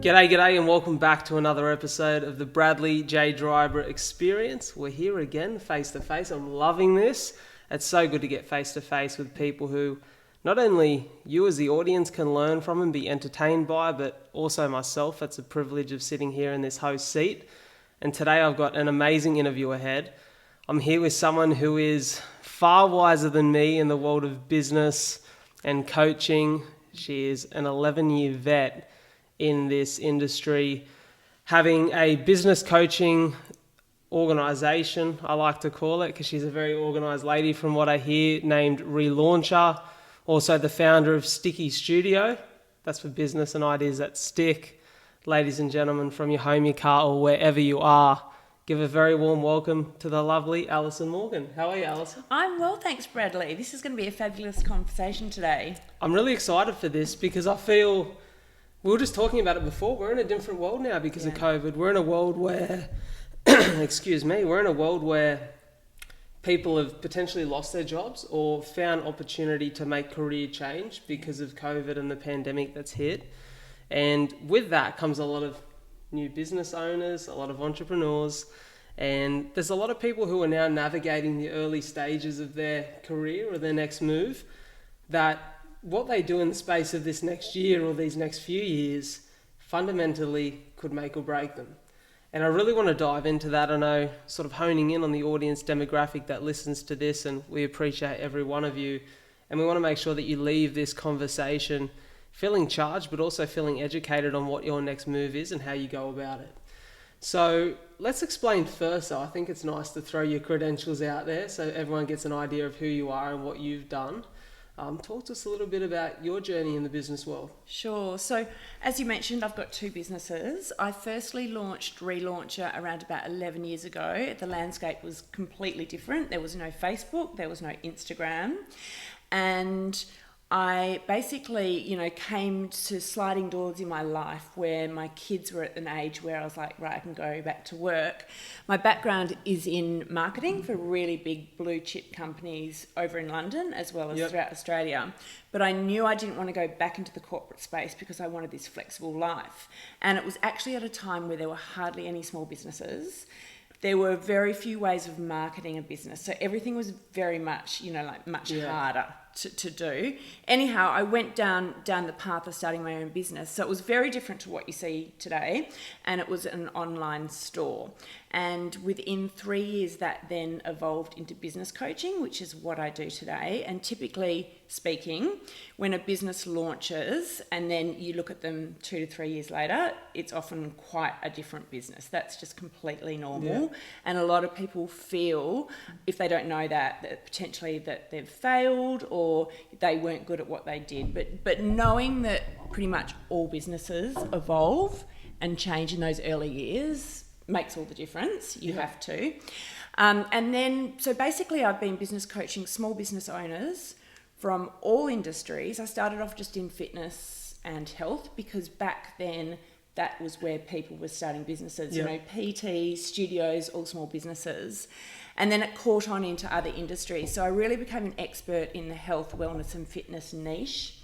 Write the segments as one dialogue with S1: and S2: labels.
S1: G'day and welcome back to another episode of the Bradley J. Driver Experience. We're here again, face to face. I'm loving this. It's so good to get face to face with people who not only you as the audience can learn from and be entertained by, but also myself. It's a privilege of sitting here in this host seat. And today I've got an amazing interview ahead. I'm here with someone who is far wiser than me in the world of business and coaching. She is an 11-year vet in this industry, having a business coaching organization, I like to call it, because she's a very organized lady from what I hear, named Relauncher. Also the founder of Sticky Studio. That's for business and ideas that stick. Ladies and gentlemen, from your home, your car, or wherever you are, give a very warm welcome to the lovely Alison Morgan. How are you, Alison?
S2: I'm well, thanks, Bradley. This is going to be a fabulous conversation today.
S1: I'm really excited for this because I feel, we were just talking about it before, we're in a different world now because of COVID. We're in a world where, we're in a world where people have potentially lost their jobs or found opportunity to make career change because of COVID and the pandemic that's hit. And with that comes a lot of new business owners, a lot of entrepreneurs, and there's a lot of people who are now navigating the early stages of their career or their next move, that what they do in the space of this next year or these next few years fundamentally could make or break them. And I really want to dive into that. I know, sort of honing in on the audience demographic that listens to this, and we appreciate every one of you. And we want to make sure that you leave this conversation feeling charged, but also feeling educated on what your next move is and how you go about it. So let's explain first, though. I think it's nice to throw your credentials out there so everyone gets an idea of who you are and what you've done. Talk to us a little bit about your journey in the business world.
S2: Sure. So as you mentioned, I've got two businesses. I firstly launched Relauncher around about 11 years ago. The landscape was completely different. There was no Facebook, there was no Instagram. And I basically, came to sliding doors in my life where my kids were at an age where I was like, right, I can go back to work. My background is in marketing for really big blue chip companies over in London as well as throughout Australia. But I knew I didn't want to go back into the corporate space because I wanted this flexible life. And it was actually at a time where there were hardly any small businesses. There were very few ways of marketing a business. So everything was very much, much harder to do. Anyhow, I went down the path of starting my own business. So it was very different to what you see today. And it was an online store. And within 3 years, that then evolved into business coaching, which is what I do today. And typically speaking, when a business launches and then you look at them 2 to 3 years later, it's often quite a different business. That's just completely normal. Yeah. And a lot of people feel, if they don't know that potentially that they've failed or they weren't good at what they did. But knowing that pretty much all businesses evolve and change in those early years makes all the difference. You have to. And then, so basically I've been business coaching small business owners from all industries. I started off just in fitness and health because back then that was where people were starting businesses, PT, studios, all small businesses. And then it caught on into other industries. So I really became an expert in the health, wellness and fitness niche.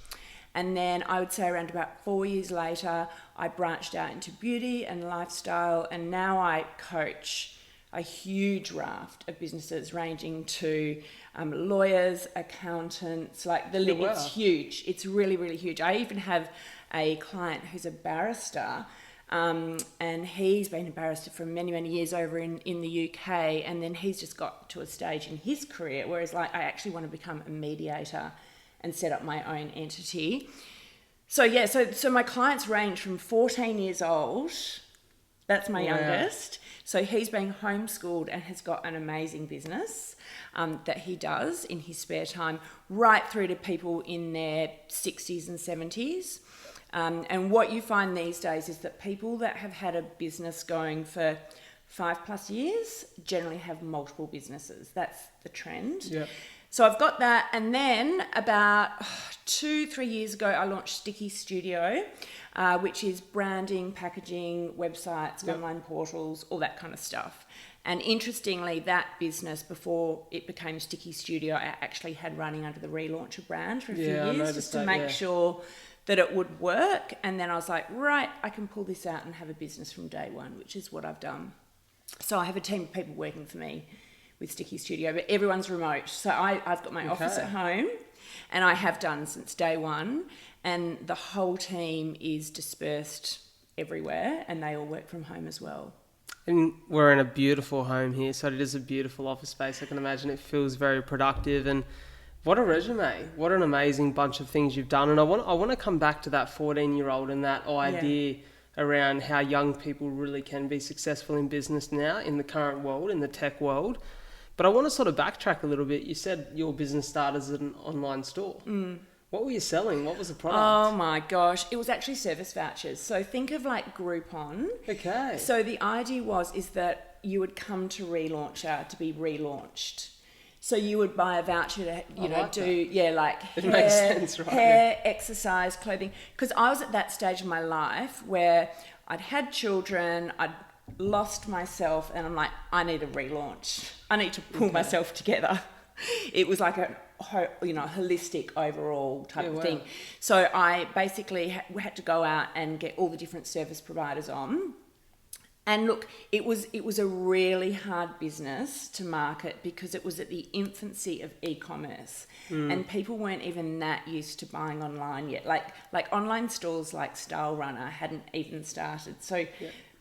S2: And then I would say around about 4 years later, I branched out into beauty and lifestyle. And now I coach a huge raft of businesses ranging to lawyers, accountants, it's huge. It's really, really huge. I even have a client who's a barrister, and he's been a barrister for many, many years over in the UK, and then he's just got to a stage in his career where he's like, I actually want to become a mediator and set up my own entity. So my clients range from 14 years old, that's my youngest. So he's been homeschooled and has got an amazing business that he does in his spare time, right through to people in their 60s and 70s. And what you find these days is that people that have had a business going for 5+ years generally have multiple businesses. That's the trend. Yep. So I've got that. And then about 2-3 years ago, I launched Sticky Studio, which is branding, packaging, websites, online portals, all that kind of stuff. And interestingly, that business, before it became Sticky Studio, I actually had running under the Relauncher brand for a few years, just to make sure that it would work. And then I was like, right, I can pull this out and have a business from day one, which is what I've done. So I have a team of people working for me with Sticky Studio, but everyone's remote. So I've got my office at home, and I have done since day one, and the whole team is dispersed everywhere, and they all work from home as well.
S1: And we're in a beautiful home here, so it is a beautiful office space. I can imagine it feels very productive, and what a resume. What an amazing bunch of things you've done. And I want to come back to that 14-year-old and that idea around how young people really can be successful in business now in the current world, in the tech world. But I want to sort of backtrack a little bit. You said your business started as an online store. What were you selling? What was the product?
S2: Oh my gosh. It was actually service vouchers. So think of like Groupon.
S1: Okay.
S2: So the idea is that you would come to Relauncher to be relaunched. So you would buy a voucher to,
S1: It makes sense, right?
S2: Hair, exercise, clothing. Because I was at that stage of my life where I'd had children, I'd lost myself, and I'm like, I need a relaunch. I need to pull myself together. It was like a holistic overall type of thing. So I basically had to go out and get all the different service providers on. And look, it was a really hard business to market because it was at the infancy of e-commerce, and people weren't even that used to buying online yet. Like online stores like Style Runner hadn't even started. So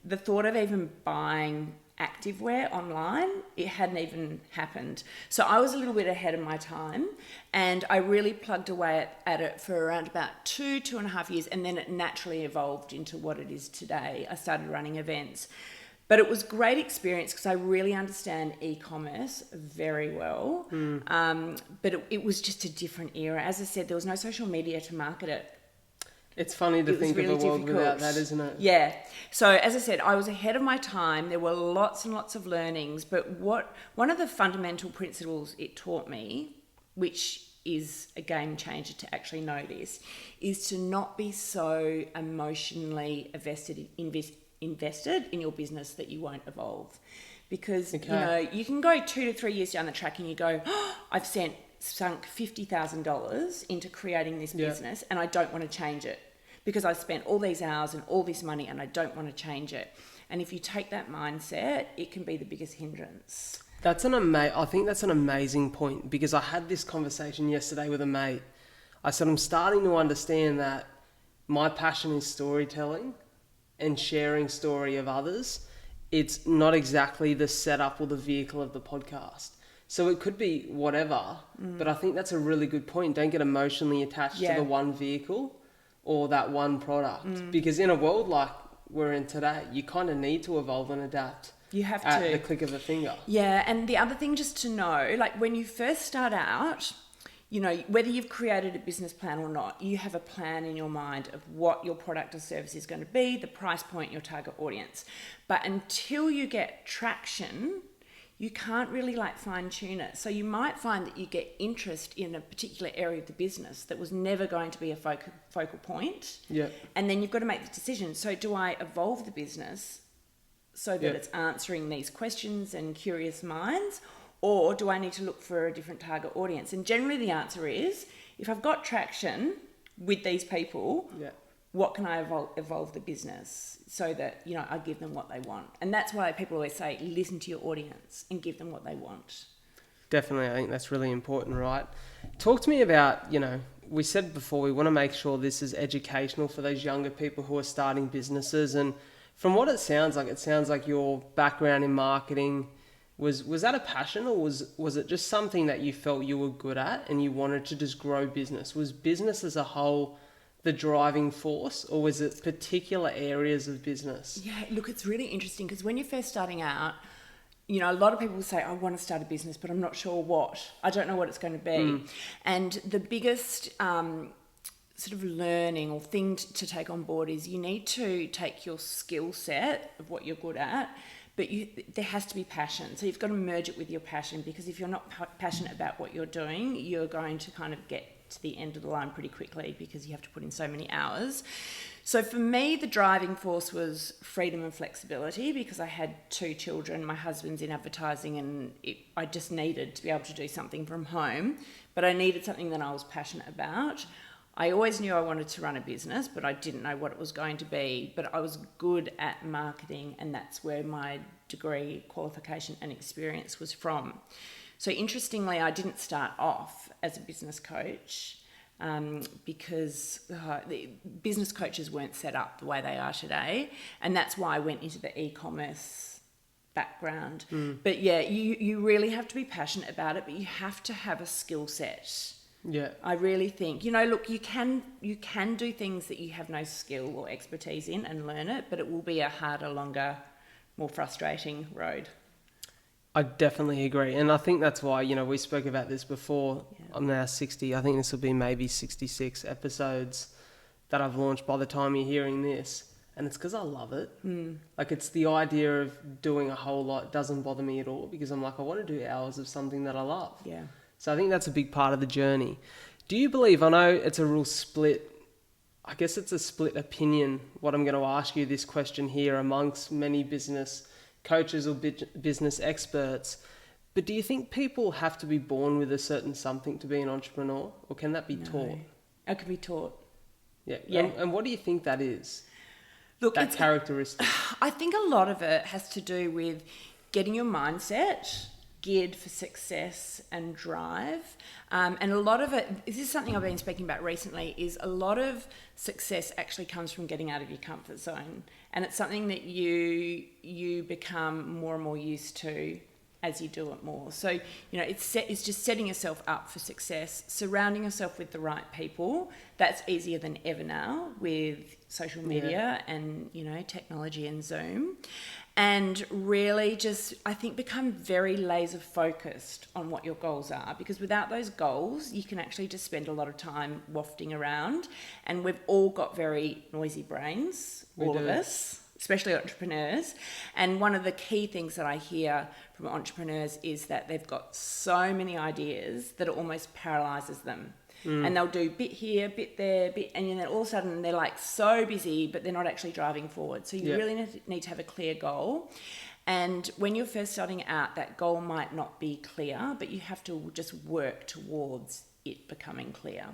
S2: the thought of even buying activewear online, it hadn't even happened. So I was a little bit ahead of my time, and I really plugged away at it for around about 2.5 years, and then it naturally evolved into what it is today. I started running events. But it was great experience because I really understand e-commerce very well. But it was just a different era. As I said, there was no social media to market it.
S1: It's funny to think
S2: really
S1: of a world
S2: difficult.
S1: without that, isn't it?
S2: Yeah. So as I said, I was ahead of my time. There were lots and lots of learnings. But one of the fundamental principles it taught me, which is a game changer to actually know this, is to not be so emotionally invested in your business that you won't evolve. Because, you can go 2 to 3 years down the track and you go, I've sunk $50,000 into creating this business and I don't want to change it because I've spent all these hours and all this money and I don't want to change it. And if you take that mindset, it can be the biggest hindrance.
S1: I think that's an amazing point, because I had this conversation yesterday with a mate. I said, I'm starting to understand that my passion is storytelling and sharing story of others. It's not exactly the setup or the vehicle of the podcast. So it could be whatever, but I think that's a really good point. Don't get emotionally attached to the one vehicle or that one product. Because in a world like we're in today, you kind of need to evolve and adapt.
S2: You have
S1: at
S2: to.
S1: the click of a finger.
S2: Yeah, and the other thing just to know, like when you first start out, whether you've created a business plan or not, you have a plan in your mind of what your product or service is going to be, the price point, your target audience. But until you get traction, you can't really fine tune it. So you might find that you get interest in a particular area of the business that was never going to be a focal point. Yeah. And then you've got to make the decision. So do I evolve the business so that it's answering these questions and curious minds? Or do I need to look for a different target audience? And generally the answer is, if I've got traction with these people, what can I evolve the business so that, I give them what they want? And that's why people always say, listen to your audience and give them what they want.
S1: Definitely, I think that's really important, right? Talk to me about, we said before, we want to make sure this is educational for those younger people who are starting businesses. And from what it sounds like your background in marketing, was that a passion, or was it just something that you felt you were good at and you wanted to just grow business? Was business as a whole the driving force, or was it particular areas of business?
S2: Yeah, look, it's really interesting because when you're first starting out, a lot of people will say, I want to start a business, but I'm not sure what. I don't know what it's going to be. And the biggest sort of learning or thing to take on board is you need to take your skill set of what you're good at, but there has to be passion. So you've got to merge it with your passion, because if you're not passionate about what you're doing, you're going to kind of get to the end of the line pretty quickly because you have to put in so many hours. So for me, the driving force was freedom and flexibility, because I had 2 children, my husband's in advertising, and I just needed to be able to do something from home, but I needed something that I was passionate about. I always knew I wanted to run a business, but I didn't know what it was going to be. But I was good at marketing, and that's where my degree, qualification and experience was from. So interestingly, I didn't start off as a business coach because the business coaches weren't set up the way they are today. And that's why I went into the e-commerce background. But yeah, you really have to be passionate about it, but you have to have a skill set.
S1: Yeah.
S2: I really think, look, you can do things that you have no skill or expertise in and learn it, but it will be a harder, longer, more frustrating road.
S1: I definitely agree. And I think that's why, we spoke about this before. Yeah. I'm now 60. I think this will be maybe 66 episodes that I've launched by the time you're hearing this. And it's because I love it. Like, it's the idea of doing a whole lot doesn't bother me at all, because I'm like, I want to do hours of something that I love.
S2: Yeah.
S1: So I think that's a big part of the journey. Do you believe, I know it's a real split, I guess it's a split opinion, what I'm going to ask you this question here amongst many business coaches or business experts, but do you think people have to be born with a certain something to be an entrepreneur, or can that be taught?
S2: It can be taught.
S1: Yeah. And what do you think that is?
S2: Look,
S1: that characteristic.
S2: I think a lot of it has to do with getting your mindset geared for success and drive. And a lot of it, this is something I've been speaking about recently, is a lot of success actually comes from getting out of your comfort zone. And it's something that you become more and more used to as you do it more. So, it's just setting yourself up for success, surrounding yourself with the right people. That's easier than ever now with social media and, technology and Zoom. And really just, I think, become very laser focused on what your goals are, because without those goals, you can actually just spend a lot of time wafting around. And we've all got very noisy brains, all of us, especially entrepreneurs. And one of the key things that I hear from entrepreneurs is that they've got so many ideas that it almost paralyzes them. And they'll do bit here, bit there, and then all of a sudden they're like so busy, but they're not actually driving forward. So you really need to have a clear goal. And when you're first starting out, that goal might not be clear, but you have to just work towards it becoming clear.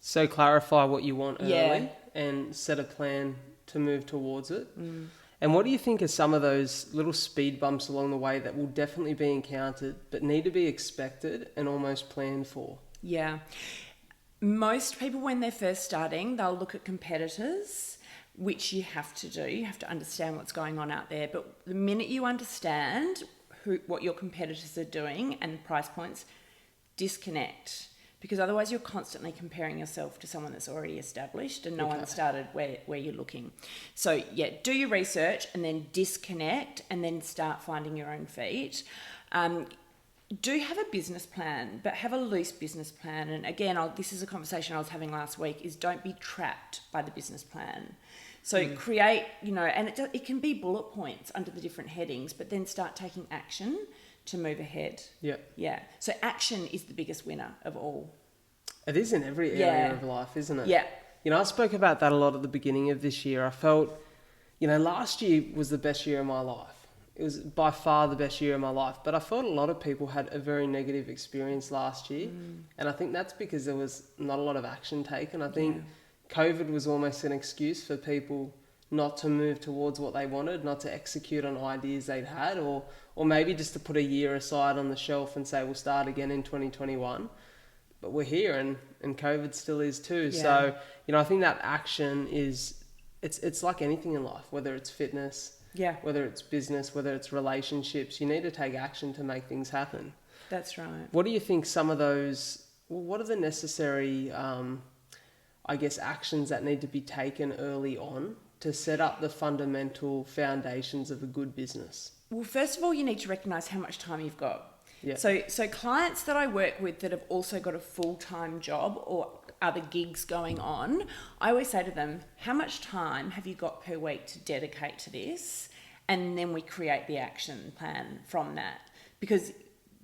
S1: So clarify what you want early and set a plan to move towards it. And what do you think are some of those little speed bumps along the way that will definitely be encountered, but need to be expected and almost planned for?
S2: Yeah. Most people, when they're first starting, they'll look at competitors, which you have to do. You have to understand what's going on out there. But the minute you understand what your competitors are doing and price points, disconnect. Because otherwise you're constantly comparing yourself to someone that's already established and no one started where you're looking. So do your research and then disconnect and then start finding your own feet. Do have a business plan, but have a loose business plan. And again, this is a conversation I was having last week, is don't be trapped by the business plan. So create, and it can be bullet points under the different headings, but then start taking action to move ahead. Yeah. So action is the biggest winner of all.
S1: It is in every area of life, isn't it?
S2: Yeah.
S1: I spoke about that a lot at the beginning of this year. I felt, last year was the best year of my life. It was by far the best year of my life. But I felt a lot of people had a very negative experience last year. And I think that's because there was not a lot of action taken. I think COVID was almost an excuse for people not to move towards what they wanted, not to execute on ideas they'd had, or maybe just to put a year aside on the shelf and say, we'll start again in 2021. But we're here and COVID still is too.
S2: Yeah.
S1: So, I think that action it's like anything in life, whether it's fitness, whether it's business, whether it's relationships, you need to take action to make things happen.
S2: That's right.
S1: What do you think some of those, what are the necessary, actions that need to be taken early on to set up the fundamental foundations of a good business?
S2: Well, first of all, you need to recognise how much time you've got.
S1: Yeah.
S2: So clients that I work with that have also got a full-time job or other gigs going on, I always say to them, how much time have you got per week to dedicate to this? And then we create the action plan from that. Because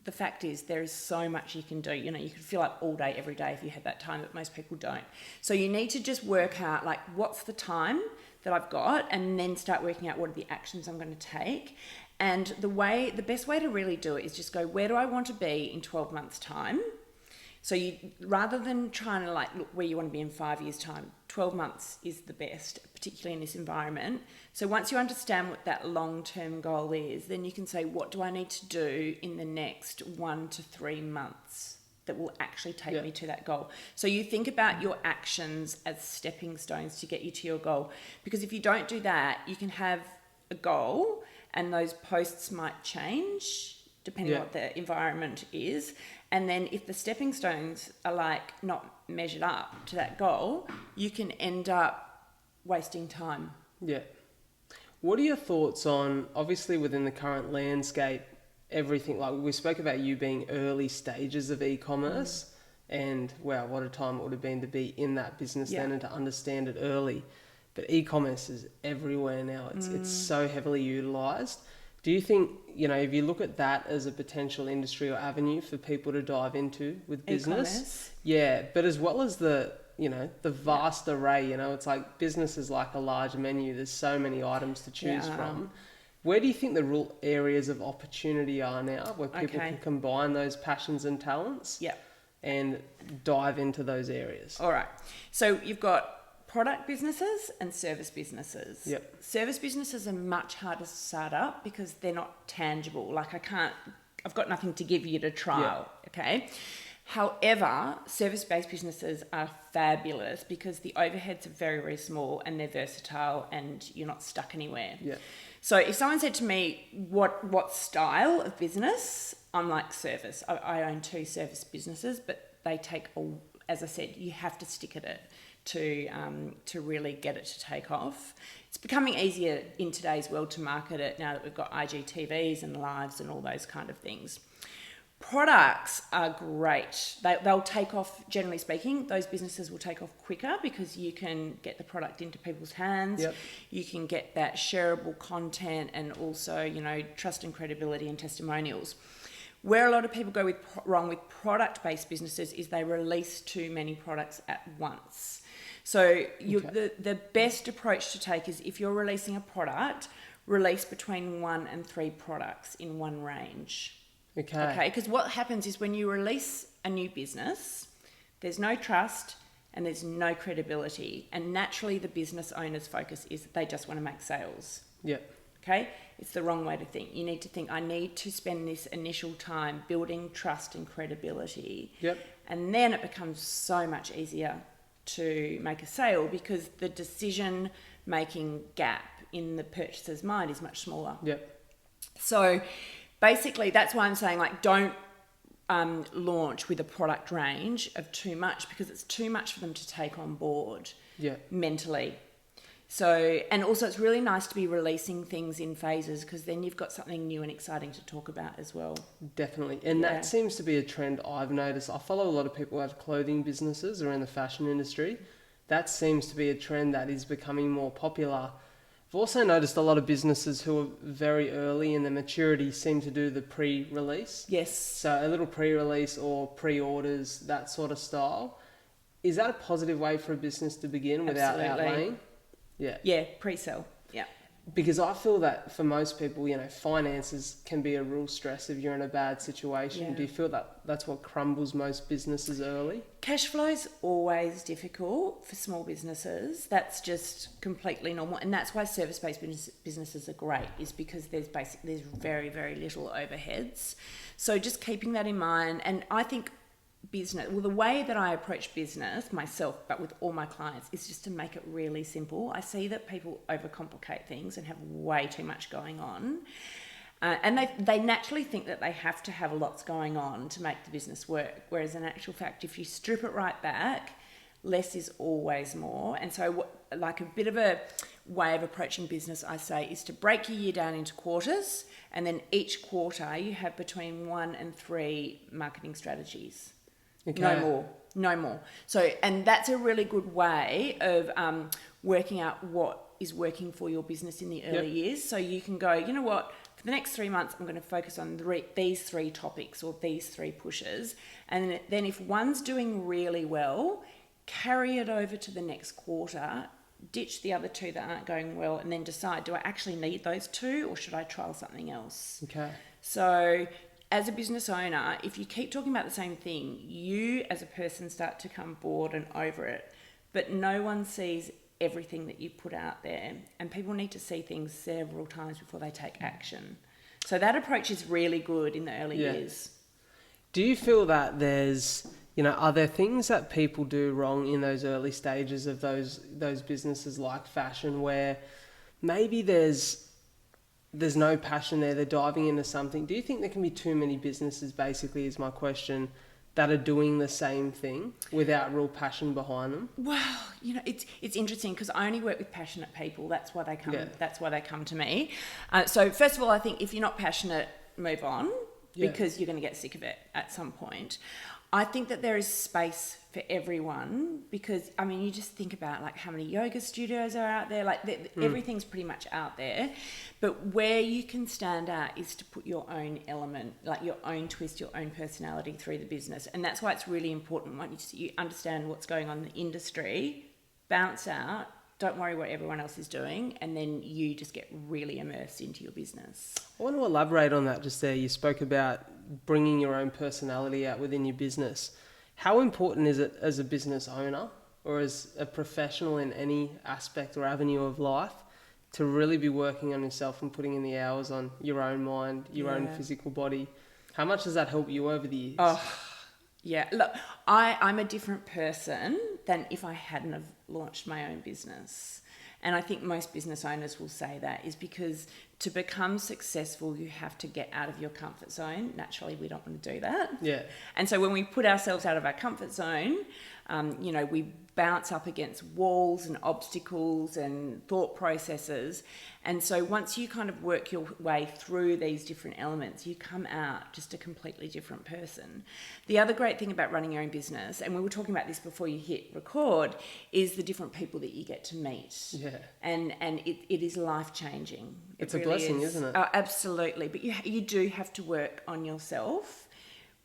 S2: the fact is, there is so much you can do. You could fill up all day, every day if you had that time, but most people don't. So you need to just work out, what's the time that I've got, and then start working out what are the actions I'm going to take. And the best way to really do it is just go, where do I want to be in 12 months' time? So you, rather than trying to like look where you want to be in 5 years' time, 12 months is the best, particularly in this environment. So once you understand what that long-term goal is, then you can say, what do I need to do in the next 1 to 3 months that will actually take me to that goal? So you think about your actions as stepping stones to get you to your goal. Because if you don't do that, you can have a goal and those posts might change depending on what the environment is. And then if the stepping stones are like not measured up to that goal, you can end up wasting time.
S1: Yeah. What are your thoughts on, obviously within the current landscape, everything, like we spoke about you being early stages of e-commerce, and wow, what a time it would have been to be in that business then and to understand it early. But e-commerce is everywhere now. It's so heavily utilized. Do you think, you know, if you look at that as a potential industry or avenue for people to dive into with business?
S2: E-commerce?
S1: Yeah, but as well as the, you know, the vast array, you know, it's like business is like a large menu. There's so many items to choose from. Where do you think the real areas of opportunity are now where people can combine those passions and talents and dive into those areas?
S2: All right. So you've got product businesses and service businesses.
S1: Yep.
S2: Service businesses are much harder to start up because they're not tangible. Like I've got nothing to give you to trial, okay? However, service-based businesses are fabulous because the overheads are very, very small and they're versatile and you're not stuck anywhere.
S1: Yeah.
S2: So if someone said to me, what style of business? I'm like service. I own 2 service businesses, but they take, as I said, you have to stick at it to really get it to take off. It's becoming easier in today's world to market it now that we've got IGTVs and lives and all those kind of things. Products are great. They'll take off, generally speaking, those businesses will take off quicker because you can get the product into people's hands.
S1: Yep.
S2: You can get that shareable content and also, you know, trust and credibility and testimonials. Where a lot of people go wrong with product-based businesses is they release too many products at once. So the best approach to take is if you're releasing a product, release between 1 and 3 products in one range. Okay, because what happens is when you release a new business, there's no trust and there's no credibility. And naturally the business owner's focus is that they just want to make sales.
S1: Yeah.
S2: Okay, it's the wrong way to think. You need to think, I need to spend this initial time building trust and credibility.
S1: Yep.
S2: And then it becomes so much easier to make a sale because the decision-making gap in the purchaser's mind is much smaller.
S1: Yep.
S2: So basically, that's why I'm saying, like, don't launch with a product range of too much because it's too much for them to take on board mentally. So, and also it's really nice to be releasing things in phases because then you've got something new and exciting to talk about as well.
S1: Definitely. And that seems to be a trend I've noticed. I follow a lot of people who have clothing businesses or in the fashion industry. That seems to be a trend that is becoming more popular. I've also noticed a lot of businesses who are very early in their maturity seem to do the pre-release.
S2: Yes.
S1: So a little pre-release or pre-orders, that sort of style. Is that a positive way for a business to begin without outlaying? Yeah.
S2: Yeah, pre-sell. Yeah.
S1: Because I feel that for most people, you know, finances can be a real stress if you're in a bad situation.
S2: Yeah.
S1: Do you feel that that's what crumbles most businesses early?
S2: Cash flow's always difficult for small businesses. That's just completely normal. And that's why service-based businesses are great, is because there's very, very little overheads. So just keeping that in mind. And I think the way that I approach business myself, but with all my clients, is just to make it really simple. I see that people overcomplicate things and have way too much going on. And they naturally think that they have to have lots going on to make the business work. Whereas in actual fact, if you strip it right back, less is always more. And so like a bit of a way of approaching business, I say, is to break your year down into quarters. And then each quarter you have between 1 and 3 marketing strategies. Okay. No more. So, and that's a really good way of working out what is working for your business in the early years. So you can go, you know what, for the next 3 months, I'm going to focus on these 3 topics or these 3 pushes. And then if one's doing really well, carry it over to the next quarter, ditch the other 2 that aren't going well, and then decide, do I actually need those 2 or should I trial something else?
S1: Okay.
S2: So, as a business owner, if you keep talking about the same thing, you as a person start to come bored and over it, but no one sees everything that you put out there, and people need to see things several times before they take action. So that approach is really good in the early years.
S1: Do you feel that there's, are there things that people do wrong in those early stages of those businesses like fashion where maybe there's no passion there, they're diving into something? Do you think there can be too many businesses, basically, is my question, that are doing the same thing without real passion behind them?
S2: Well, it's interesting because I only work with passionate people. That's why they come. Yeah. That's why they come to me. So first of all, I think if you're not passionate, move on, because you're going to get sick of it at some point. I think that there is space for everyone because, you just think about like how many yoga studios are out there, like everything's pretty much out there. But where you can stand out is to put your own element, like your own twist, your own personality through the business. And that's why it's really important once you understand what's going on in the industry, bounce out, don't worry what everyone else is doing, and then you just get really immersed into your business.
S1: I want to elaborate on that just there. You spoke about bringing your own personality out within your business. How important is it as a business owner or as a professional in any aspect or avenue of life to really be working on yourself and putting in the hours on your own mind, your own physical body? How much does that help you over the years?
S2: Oh, yeah. Look, I'm a different person than if I hadn't have launched my own business. And I think most business owners will say that is because to become successful, you have to get out of your comfort zone. Naturally, we don't want to do that.
S1: Yeah.
S2: And so when we put ourselves out of our comfort zone, we bounce up against walls and obstacles and thought processes. And so once you kind of work your way through these different elements, you come out just a completely different person. The other great thing about running your own business, and we were talking about this before you hit record, is the different people that you get to meet.
S1: Yeah.
S2: And it is life-changing.
S1: It's really a blessing, isn't it?
S2: Oh, absolutely. But you do have to work on yourself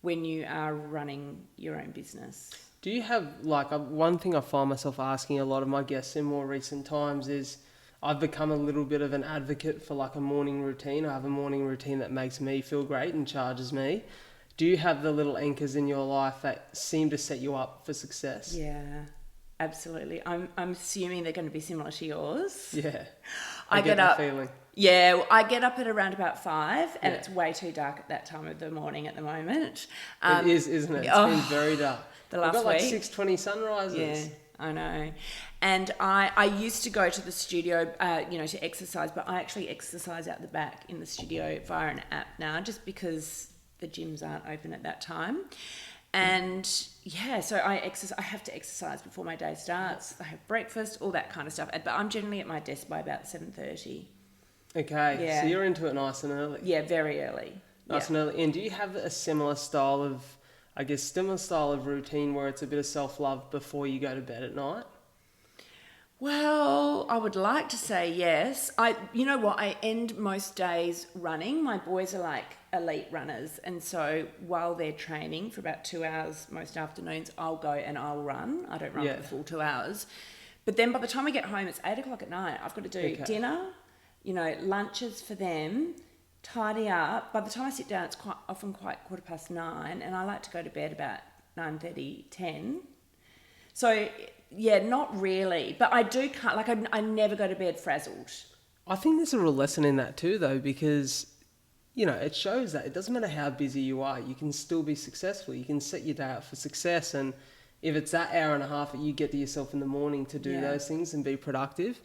S2: when you are running your own business.
S1: Do you have, one thing I find myself asking a lot of my guests in more recent times is, I've become a little bit of an advocate for a morning routine. I have a morning routine that makes me feel great and charges me. Do you have the little anchors in your life that seem to set you up for success?
S2: Yeah, absolutely. I'm assuming they're going to be similar to yours.
S1: Yeah.
S2: I get up.
S1: Feeling.
S2: Yeah, I get up at around about 5 and it's way too dark at that time of the morning at the moment.
S1: It is, isn't it? It's been very dark.
S2: The last
S1: week.
S2: We've got
S1: 6:20 sunrises.
S2: Yeah, I know. And I used to go to the studio, to exercise, but I actually exercise out the back in the studio via an app now, just because the gyms aren't open at that time. And so I have to exercise before my day starts. I have breakfast, all that kind of stuff. But I'm generally at my desk by about 7:30.
S1: Okay,
S2: yeah.
S1: So you're into it nice and early.
S2: Yeah, very early.
S1: Nice and early. And do you have a similar style of routine where it's a bit of self-love before you go to bed at night?
S2: Well, I would like to say yes. You know what? I end most days running. My boys are like elite runners. And so while they're training for about 2 hours most afternoons, I'll go and I'll run. I don't run for the full 2 hours. But then by the time I get home, it's 8 o'clock at night. I've got to do dinner, lunches for them, tidy up. By the time I sit down, it's often quite 9:15, and I like to go to bed about 9:30, 10. So, yeah, not really. But I do I never go to bed frazzled.
S1: I think there's a real lesson in that too, though, because, it shows that it doesn't matter how busy you are, you can still be successful. You can set your day up for success. And if it's that hour and a half that you get to yourself in the morning to do those things and be productive,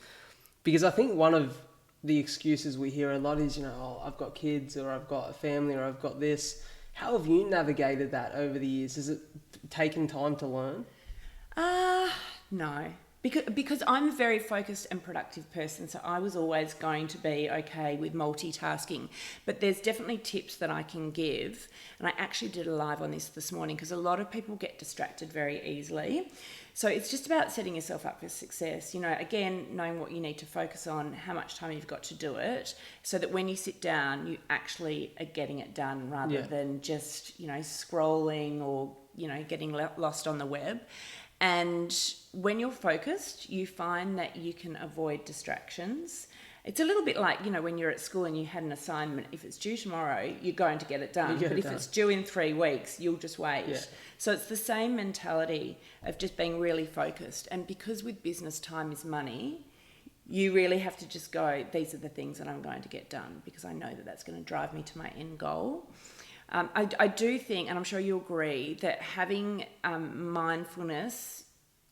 S1: because I think one of the excuses we hear a lot is, I've got kids or I've got a family or I've got this. How have you navigated that over the years? Has it taken time to learn?
S2: No, because I'm a very focused and productive person, so I was always going to be okay with multitasking. But there's definitely tips that I can give, and I actually did a live on this morning because a lot of people get distracted very easily. So it's just about setting yourself up for success. Again, knowing what you need to focus on, how much time you've got to do it, so that when you sit down, you actually are getting it done rather than just, scrolling or, getting lost on the web. And when you're focused, you find that you can avoid distractions. It's a little bit like, you know, when you're at school and you had an assignment, if it's due tomorrow, you're going to get it done. But if it's due in 3 weeks, you'll just wait. Yeah. So it's the same mentality of just being really focused. And because with business, time is money, you really have to just go, these are the things that I'm going to get done, because I know that that's going to drive me to my end goal. I do think, and I'm sure you'll agree, that having mindfulness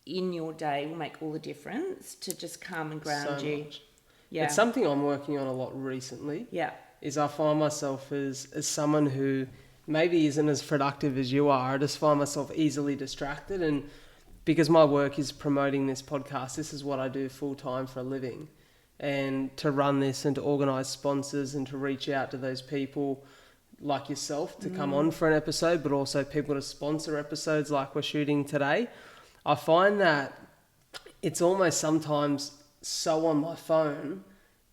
S2: in your day will make all the difference to just calm and ground you. Much. Yeah.
S1: It's something I'm working on a lot recently.
S2: Yeah.
S1: Is I find myself as someone who maybe isn't as productive as you are. I just find myself easily distracted, and because my work is promoting this podcast, this is what I do full time for a living. And to run this and to organise sponsors and to reach out to those people like yourself to come on for an episode, but also people to sponsor episodes like we're shooting today, I find that it's almost sometimes so on my phone,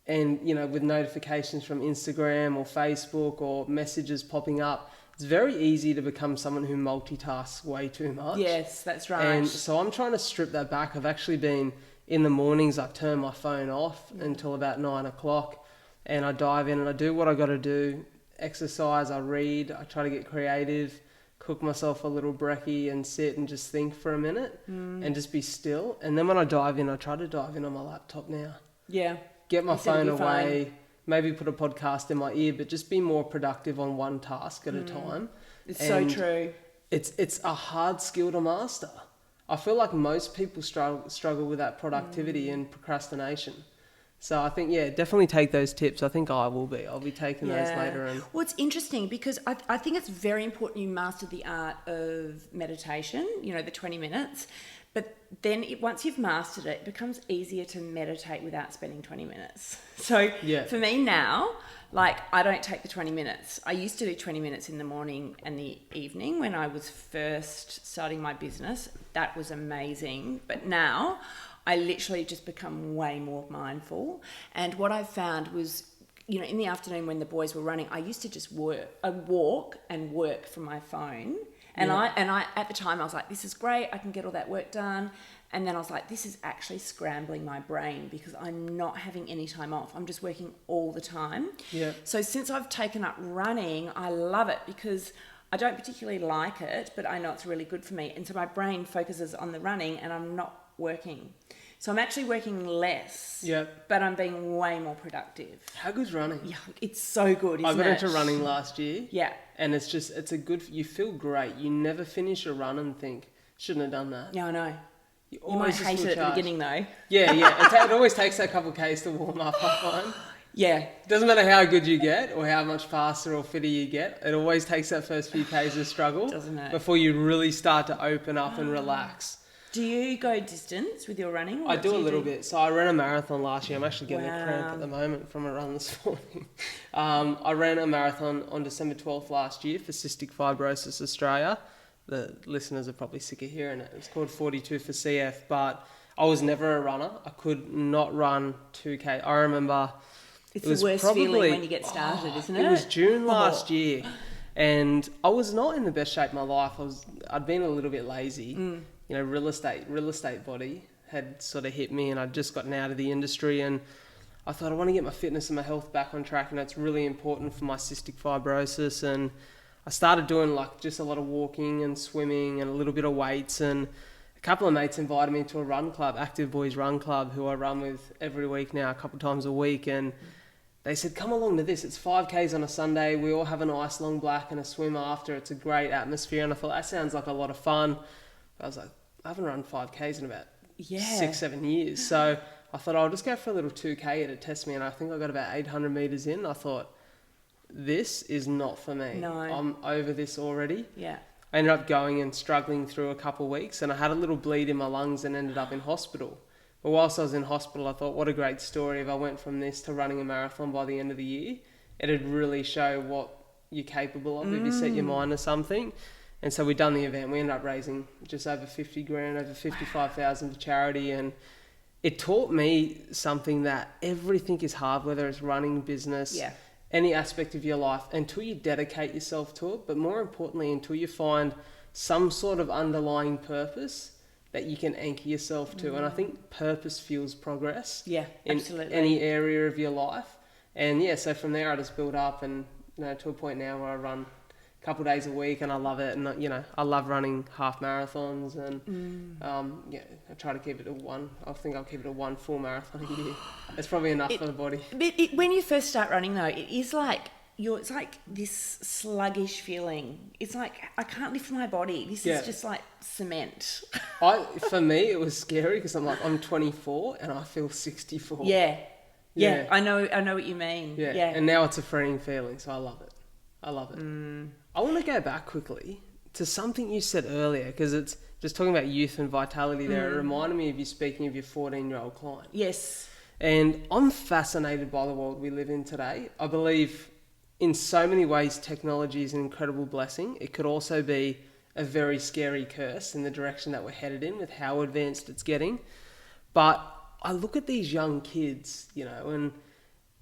S1: and you know, with notifications from Instagram or Facebook or messages popping up, it's very easy to become someone who multitasks way too much.
S2: Yes, that's right.
S1: And so I'm trying to strip that back. I've actually been, in the mornings, I turn my phone off until about 9 o'clock, and I dive in and I do what I got to do. Exercise, I read, I try to get creative, cook myself a little brekkie and sit and just think for a minute and just be still. And then when I dive in, I try to dive in on my laptop now.
S2: Yeah.
S1: Get my phone away, maybe put a podcast in my ear, but just be more productive on one task at a time.
S2: It's so true.
S1: It's a hard skill to master. I feel like most people struggle with that productivity and procrastination. So I think, yeah, definitely take those tips. I think I'll be taking those later. And
S2: well, it's interesting because I think it's very important you master the art of meditation, you know, the 20 minutes. But then once you've mastered it, it becomes easier to meditate without spending 20 minutes. So for me now, like, I don't take the 20 minutes. I used to do 20 minutes in the morning and the evening when I was first starting my business. That was amazing. But now I literally just become way more mindful. And what I found was, you know, in the afternoon when the boys were running, I used to just walk and work from my phone. And I at the time I was like, this is great, I can get all that work done. And then I was like, this is actually scrambling my brain because I'm not having any time off. I'm just working all the time. Yeah. So since I've taken up running, I love it because I don't particularly like it, but I know it's really good for me. And so my brain focuses on the running and I'm not working. So I'm actually working less, but I'm being way more productive.
S1: How good's running?
S2: Yeah, it's so good, isn't it?
S1: I got into running last year.
S2: Yeah.
S1: And it's a good, you feel great. You never finish a run and think, shouldn't have done that.
S2: Yeah, I know. You might hate it at the beginning though.
S1: Yeah. It always takes a couple of Ks to warm up, I find.
S2: Yeah.
S1: Doesn't matter how good you get or how much faster or fitter you get. It always takes that first few Ks of struggle.
S2: Doesn't it?
S1: Before you really start to open up and relax.
S2: Do you go distance with your running?
S1: I do a little bit. So I ran a marathon last year. I'm actually getting a cramp at the moment from a run this morning. I ran a marathon on December 12th last year for Cystic Fibrosis Australia. The listeners are probably sick of hearing it. It's called 42 for CF, but I was never a runner. I could not run 2K. I remember
S2: it's the worst feeling when you get started, isn't it?
S1: It was June last year, and I was not in the best shape of my life. I'd been a little bit lazy. You know, real estate body had sort of hit me, and I'd just gotten out of the industry, and I thought I want to get my fitness and my health back on track, and that's really important for my cystic fibrosis. And I started doing like just a lot of walking and swimming and a little bit of weights, and a couple of mates invited me to a run club, Active Boys Run Club, who I run with every week now, a couple of times a week, and they said, come along to this. It's 5Ks on a Sunday. We all have an ice long black and a swim after. It's a great atmosphere. And I thought, that sounds like a lot of fun. I was like, I haven't run 5Ks in about 6-7 years. So I thought I'll just go for a little 2K to test me. And I think I got about 800 metres in. I thought, this is not for me.
S2: No.
S1: I'm over this already.
S2: Yeah.
S1: I ended up going and struggling through a couple of weeks, and I had a little bleed in my lungs and ended up in hospital. But whilst I was in hospital, I thought, what a great story. If I went from this to running a marathon by the end of the year, it'd really show what you're capable of if you set your mind to something. And so we'd done the event. We ended up raising just over 50 grand, over 55,000 for charity. And it taught me something that everything is hard, whether it's running, business, any aspect of your life, until you dedicate yourself to it. But more importantly, until you find some sort of underlying purpose, that you can anchor yourself to. And I think purpose fuels progress.
S2: Yeah,
S1: in
S2: absolutely.
S1: any area of your life. And yeah, so from there I just build up, and to a point now where I run a couple of days a week, and I love it. And I love running half marathons, and I try to keep it to one. I think I'll keep it to one full marathon a year. It's probably enough for the body.
S2: But when you first start running though, it is like it's like this sluggish feeling. It's like, I can't lift my body. This is just like cement.
S1: For me, it was scary because I'm 24 and I feel 64.
S2: Yeah, I know what you mean.
S1: Yeah. And now it's a freeing feeling, so I love it. I want to go back quickly to something you said earlier, because it's just talking about youth and vitality there. It reminded me of you speaking of your 14-year-old client.
S2: Yes.
S1: And I'm fascinated by the world we live in today. I believe in so many ways technology is an incredible blessing. It could also be a very scary curse in the direction that we're headed in with how advanced it's getting. But I look at these young kids, and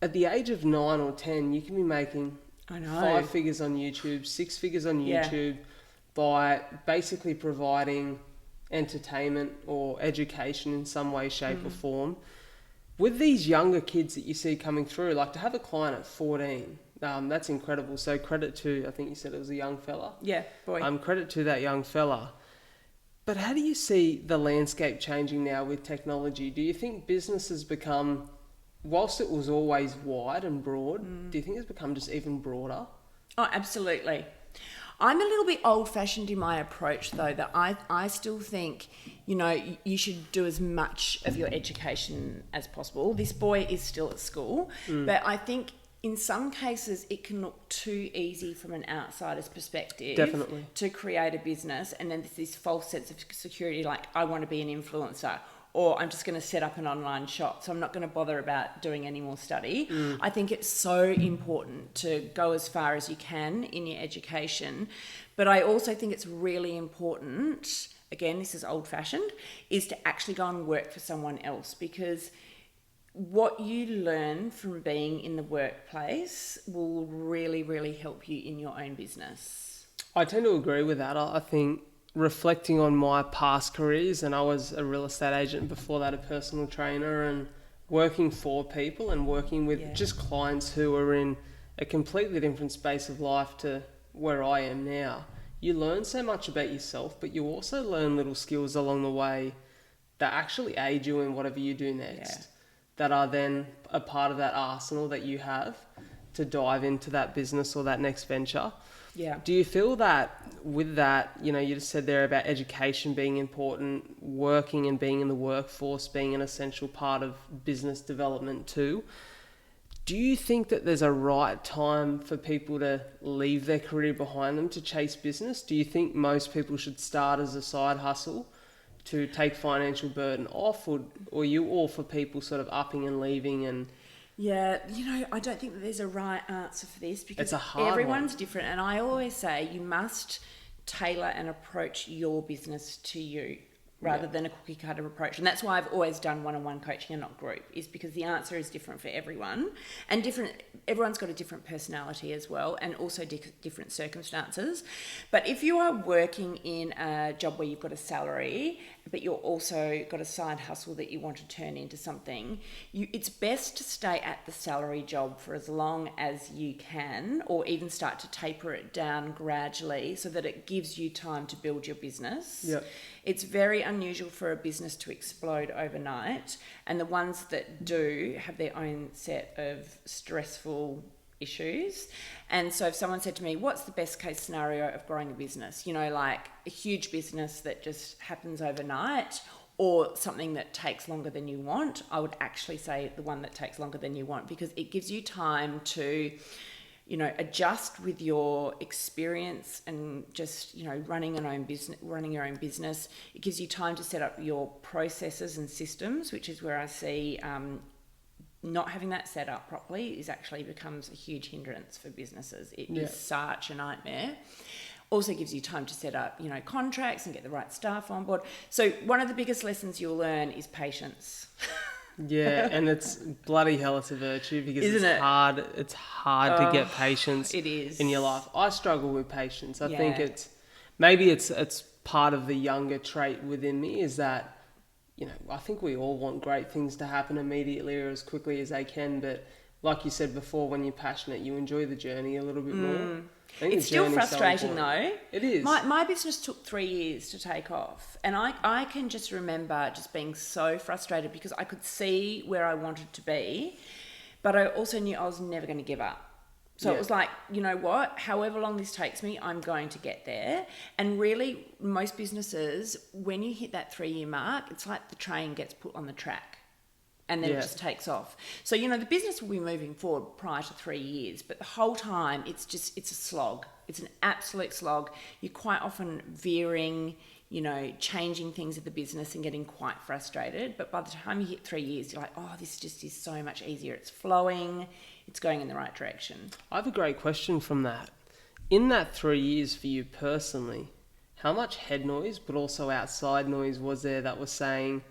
S1: at the age of 9 or 10, you can be making 5 figures on YouTube, 6 figures on YouTube by basically providing entertainment or education in some way, shape or form. With these younger kids that you see coming through, like to have a client at 14, that's incredible. So credit to, I think you said it was a young fella.
S2: Yeah, boy.
S1: Credit to that young fella. But how do you see the landscape changing now with technology? Do you think business has become, whilst it was always wide and broad, do you think it's become just even broader?
S2: Oh, absolutely. I'm a little bit old-fashioned in my approach, though, that I still think, you should do as much of your education as possible. This boy is still at school, but I think in some cases it can look too easy from an outsider's perspective.
S1: Definitely.
S2: To create a business, and then there's this false sense of security, like, I want to be an influencer, or I'm just going to set up an online shop, so I'm not going to bother about doing any more study. I think it's so important to go as far as you can in your education, but I also think it's really important, again, this is old-fashioned, is to actually go and work for someone else, because what you learn from being in the workplace will really, really help you in your own business.
S1: I tend to agree with that. I think reflecting on my past careers, and I was a real estate agent, before that a personal trainer, and working for people and working with just clients who are in a completely different space of life to where I am now. You learn so much about yourself, but you also learn little skills along the way that actually aid you in whatever you do next, that are then a part of that arsenal that you have to dive into that business or that next venture.
S2: Yeah.
S1: Do you feel that with that, you just said there about education being important, working and being in the workforce being an essential part of business development too? Do you think that there's a right time for people to leave their career behind them to chase business? Do you think most people should start as a side hustle to take financial burden off, or are you all for people sort of upping and leaving? And
S2: yeah, I don't think that there's a right answer for this, because
S1: it's a hard
S2: everyone's
S1: one.
S2: different, and I always say you must tailor and approach your business to you rather than a cookie cutter approach. And that's why I've always done one-on-one coaching and not group, is because the answer is different for everyone, and everyone's got a different personality as well, and also different circumstances. But if you are working in a job where you've got a salary, but you're also got a side hustle that you want to turn into something, it's best to stay at the salary job for as long as you can, or even start to taper it down gradually so that it gives you time to build your business.
S1: Yep.
S2: It's very unusual for a business to explode overnight, and the ones that do have their own set of stressful issues. And so if someone said to me, what's the best case scenario of growing a business? Like a huge business that just happens overnight, or something that takes longer than you want, I would actually say the one that takes longer than you want, because it gives you time to adjust with your experience and just, running your own business. It gives you time to set up your processes and systems, which is where I see not having that set up properly becomes a huge hindrance for businesses. It is such a nightmare. Also gives you time to set up, contracts and get the right staff on board. So one of the biggest lessons you'll learn is patience.
S1: Yeah, and it's bloody hell, it's a virtue, because
S2: Isn't
S1: it's hard to get patience
S2: it is.
S1: in your life. I struggle with patience. I think it's part of the younger trait within me is that, I think we all want great things to happen immediately or as quickly as they can, but like you said before, when you're passionate, you enjoy the journey a little bit more.
S2: It's still frustrating though.
S1: It is.
S2: My business took 3 years to take off, and I can just remember just being so frustrated because I could see where I wanted to be, but I also knew I was never going to give up. So it was like, you know what, however long this takes me, I'm going to get there. And really, most businesses, when you hit that 3-year mark, it's like the train gets put on the track and then it just takes off. So, the business will be moving forward prior to 3 years, but the whole time it's a slog. It's an absolute slog. You're quite often veering, changing things at the business and getting quite frustrated. But by the time you hit 3 years, you're like, oh, this just is so much easier. It's flowing. It's going in the right direction.
S1: I have a great question from that. In that 3 years for you personally, how much head noise, but also outside noise was there that was saying,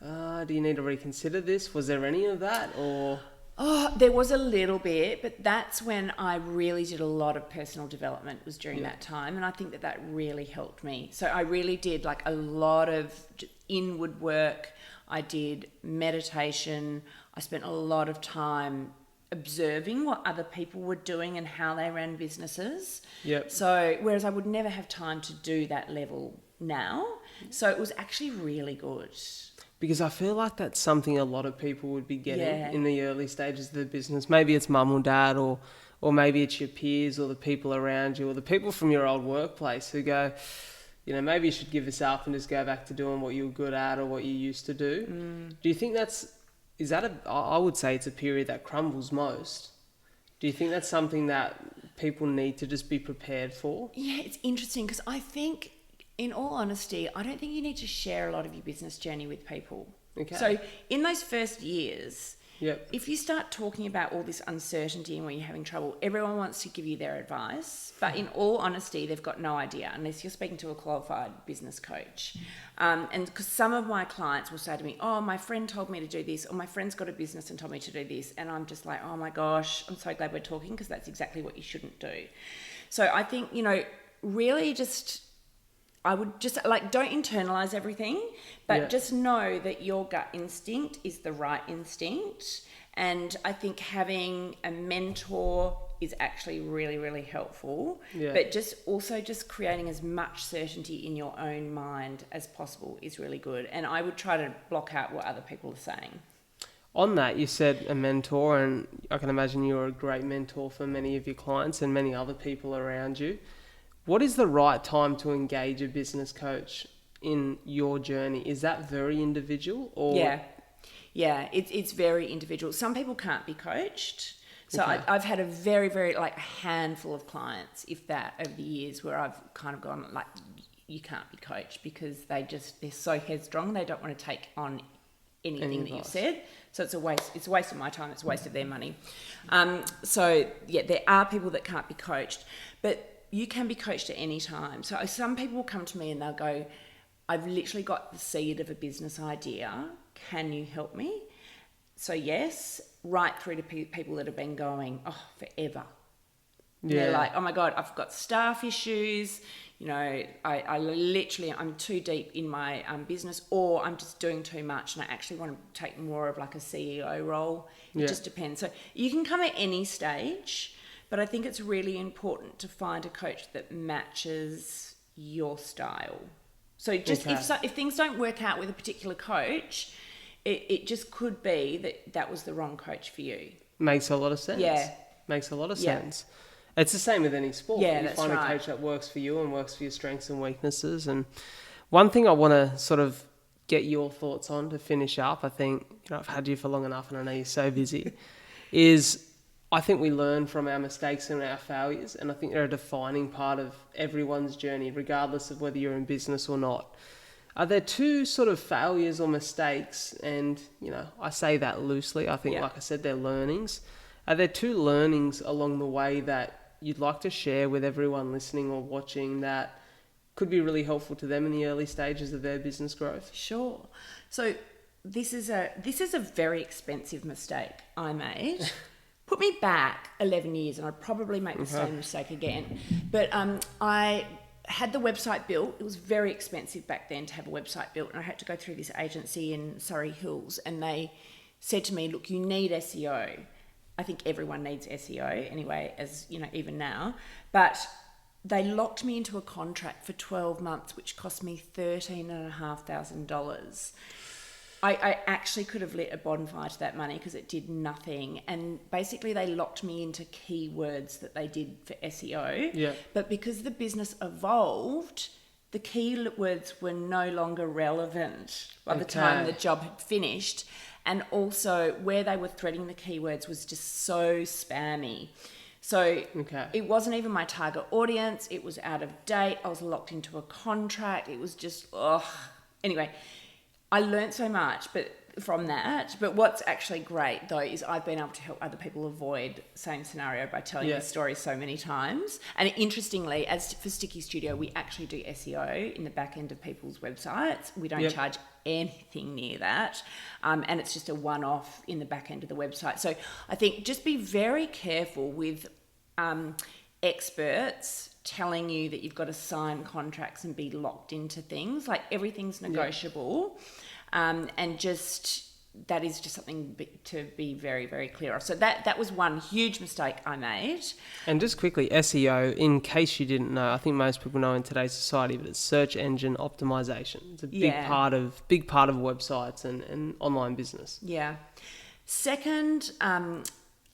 S1: do you need to reconsider this? Was there any of that, or?
S2: Oh, there was a little bit, but that's when I really did a lot of personal development, was during that time. And I think that really helped me. So I really did like a lot of inward work. I did meditation. I spent a lot of time observing what other people were doing and how they ran businesses.
S1: Yep.
S2: So whereas I would never have time to do that level now. So it was actually really good.
S1: Because I feel like that's something a lot of people would be getting in the early stages of the business. Maybe it's mum or dad, or maybe it's your peers or the people around you or the people from your old workplace who go, maybe you should give this up and just go back to doing what you were good at or what you used to do. Do you think I would say it's a period that crumbles most. Do you think that's something that people need to just be prepared for?
S2: Yeah, it's interesting because I think, in all honesty, I don't think you need to share a lot of your business journey with people.
S1: Okay.
S2: So in those first years,
S1: Yep.
S2: If you start talking about all this uncertainty and when you're having trouble, everyone wants to give you their advice. But in all honesty, they've got no idea unless you're speaking to a qualified business coach. And because some of my clients will say to me, oh, my friend told me to do this, or my friend's got a business and told me to do this. And I'm just like, oh my gosh, I'm so glad we're talking, because that's exactly what you shouldn't do. So I think, really I would just don't internalize everything, but just know that your gut instinct is the right instinct. And I think having a mentor is actually really, really helpful. Yeah. But just creating as much certainty in your own mind as possible is really good. And I would try to block out what other people are saying.
S1: On that, you said a mentor, and I can imagine you're a great mentor for many of your clients and many other people around you. What is the right time to engage a business coach in your journey? Is that very individual? Or
S2: Yeah, it's very individual. Some people can't be coached. So okay. I've had a very, very handful of clients, if that, over the years where I've kind of gone you can't be coached because they're so headstrong. They don't want to take on anything that you've said. So it's a waste of my time. It's a waste of their money. There are people that can't be coached, but you can be coached at any time. So some people will come to me and they'll go, I've literally got the seed of a business idea. Can you help me? So yes, right through to people that have been going, forever. Yeah. They're like, oh my God, I've got staff issues. I'm too deep in my business, or I'm just doing too much and I actually want to take more of a CEO role. It just depends. So you can come at any stage. But I think it's really important to find a coach that matches your style. So if things don't work out with a particular coach, it just could be that was the wrong coach for you.
S1: Makes a lot of sense.
S2: Yeah.
S1: Makes a lot of sense. It's the same with any sport.
S2: Yeah,
S1: you
S2: that's
S1: find
S2: right.
S1: a coach that works for you and works for your strengths and weaknesses. And one thing I want to sort of get your thoughts on to finish up, I think, I've had you for long enough and I know you're so busy, is I think we learn from our mistakes and our failures, and I think they're a defining part of everyone's journey, regardless of whether you're in business or not. Are there two sort of failures or mistakes, and, I say that loosely, I think, like I said, they're learnings. Are there two learnings along the way that you'd like to share with everyone listening or watching that could be really helpful to them in the early stages of their business growth?
S2: Sure. So this is a very expensive mistake I made. Put me back 11 years and I'd probably make the same mistake again. But I had the website built. It was very expensive back then to have a website built, and I had to go through this agency in Surrey Hills, and they said to me, look, you need SEO. I think everyone needs SEO anyway, as you know, even now. But they locked me into a contract for 12 months, which cost me $13,500. I actually could have lit a bonfire to that money because it did nothing. And basically they locked me into keywords that they did for SEO.
S1: Yeah.
S2: But because the business evolved, the keywords were no longer relevant by the time the job had finished. And also where they were threading the keywords was just so spammy. So it wasn't even my target audience. It was out of date. I was locked into a contract. It was just, Anyway, I learned so much from that. But what's actually great, though, is I've been able to help other people avoid the same scenario by telling this story so many times. And interestingly, as for Sticky Studio, we actually do SEO in the back end of people's websites. We don't charge anything near that. And it's just a one-off in the back end of the website. So I think just be very careful with experts telling you that you've got to sign contracts and be locked into things. Like everything's negotiable. And just that is just something to be very, very clear of. So that was one huge mistake I made.
S1: And just quickly, SEO, in case you didn't know, I think most people know in today's society, but it's search engine optimization. It's a big part of websites and online business.
S2: Yeah. Second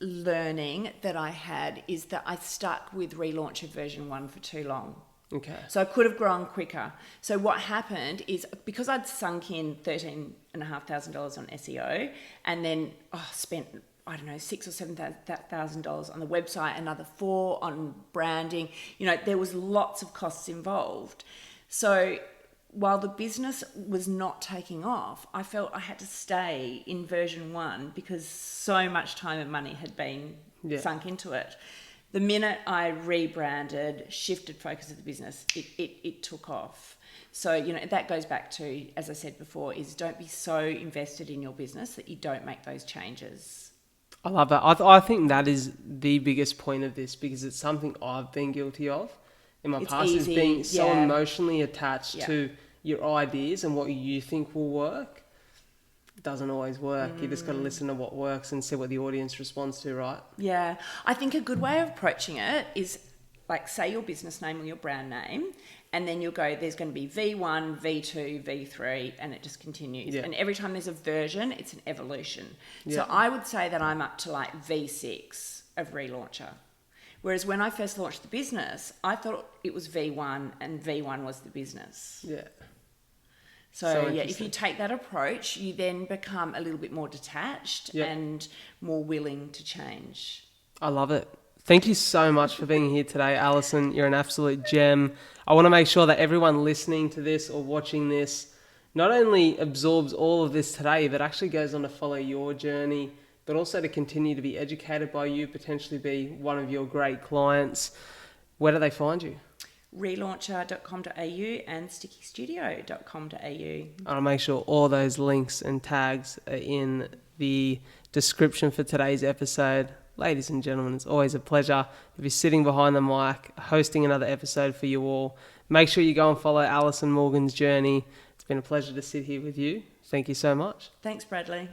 S2: learning that I had is that I stuck with Relauncher version 1 for too long.
S1: Okay.
S2: So I could have grown quicker. So what happened is because I'd sunk in $13,500 on SEO and then spent, I don't know, $6,000 or $7,000 on the website, another $4,000 on branding. You know, there was lots of costs involved. So while the business was not taking off, I felt I had to stay in version 1 because so much time and money had been sunk into it. The minute I rebranded, shifted focus of the business, it took off. So, you know, that goes back to, as I said before, is don't be so invested in your business that you don't make those changes.
S1: I love that. I think that is the biggest point of this because it's something I've been guilty of in my past, is being so emotionally attached to your ideas and what you think will work. It doesn't always work. You just got to listen to what works and see what the audience responds to, right?
S2: Yeah. I think a good way of approaching it is like say your business name or your brand name, and then you'll go, there's going to be V1, V2, V3, and it just continues. Yeah. And every time there's a version, it's an evolution. Yeah. So I would say that I'm up to like V6 of Relauncher. Whereas when I first launched the business, I thought it was V1 and V1 was the business.
S1: Yeah.
S2: So if you take that approach, you then become a little bit more detached and more willing to change.
S1: I love it. Thank you so much for being here today, Alison. You're an absolute gem. I want to make sure that everyone listening to this or watching this not only absorbs all of this today, but actually goes on to follow your journey, but also to continue to be educated by you, potentially be one of your great clients. Where do they find you?
S2: Relauncher.com.au and stickystudio.com.au.
S1: I'll make sure all those links and tags are in the description for today's episode. Ladies and gentlemen, it's always a pleasure to be sitting behind the mic, hosting another episode for you all. Make sure you go and follow Alison Morgan's journey. It's been a pleasure to sit here with you. Thank you so much.
S2: Thanks, Bradley.